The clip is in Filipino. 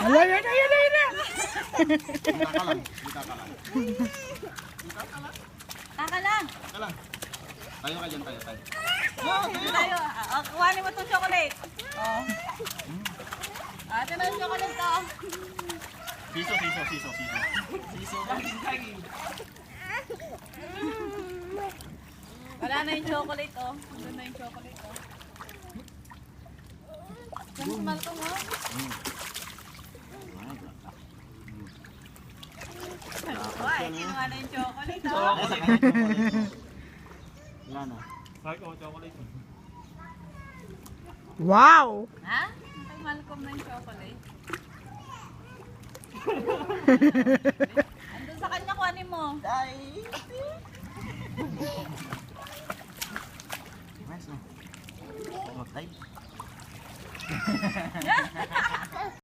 Ala, yan. Kita ka lang. Taka lang. Tayo ka dyan, tayo. Tayo. Kuhanin mo itong chocolate. Oh. Ate na yung chocolate to. Siso. Wala na yung chocolate oh. Doon na yung chocolate oh. Yan si Malcolm oh. Ay, kinuha na yung chocolate oh. Wala na. Wow! Ha? Kay Malcolm na yung chocolate. Andun sa kanya, kuhanin mo. Nice, no? Type.